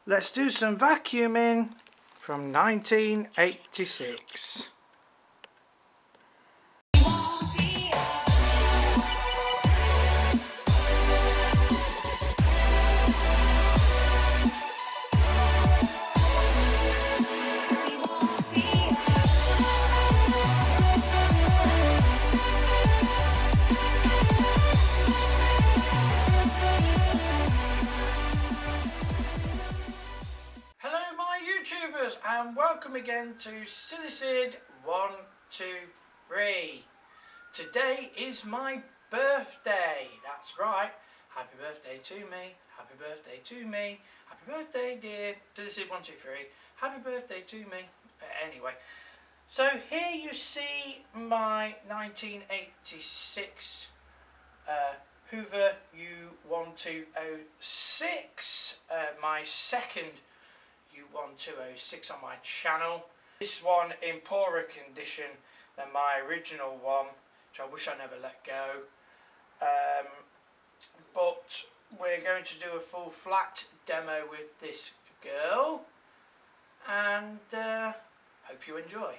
Let's do some vacuuming from 1986. YouTubers, and welcome again to Silly Sid 123. Today is my birthday. That's right. Happy birthday to me. Happy birthday to me. Happy birthday, dear Silly Sid 123. Happy birthday to me. Anyway, so here you see my 1986 Hoover U1206, my second U1206 on my channel. This one in poorer condition than my original one, which I wish I never let go. But we're going to do a full flat demo with this girl, and hope you enjoy.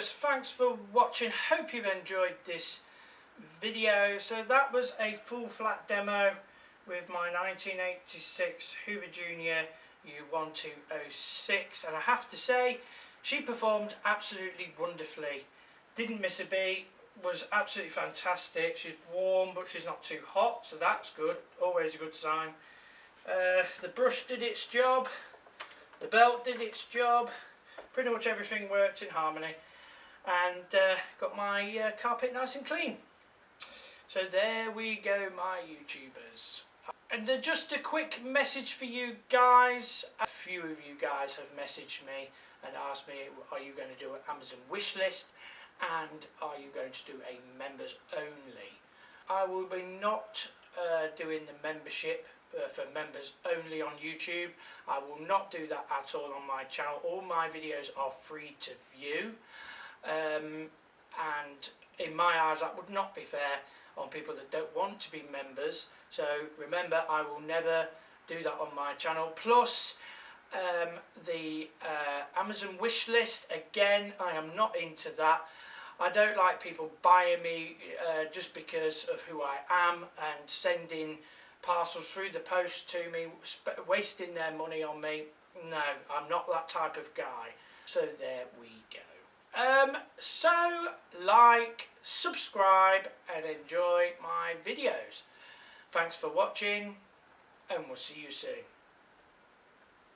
viewers, thanks for watching. Hope you've enjoyed this video. So that was a full flat demo with my 1986 Hoover Junior U1206, and I have to say she performed absolutely wonderfully. Didn't miss a beat, was absolutely fantastic. She's warm but she's not too hot, so that's good, always a good sign. The brush did its job, the belt did its job, pretty much everything worked in harmony, and got my carpet nice and clean. So there we go, my YouTubers. And just a quick message for you guys. A few of you guys have messaged me and asked me, are you going to do an Amazon wish list, and are you going to do a members only? I will be not doing the membership for members only on YouTube. I will not do that at all on my channel. All my videos are free to view, and in my eyes that would not be fair on people that don't want to be members. So remember, I will never do that on my channel. Plus the Amazon wish list, again, I am not into that. I don't like people buying me just because of who I am and sending parcels through the post to me, wasting their money on me. No, I'm not that type of guy. So there we go. So like, subscribe and enjoy my videos. Thanks for watching, and we'll see you soon.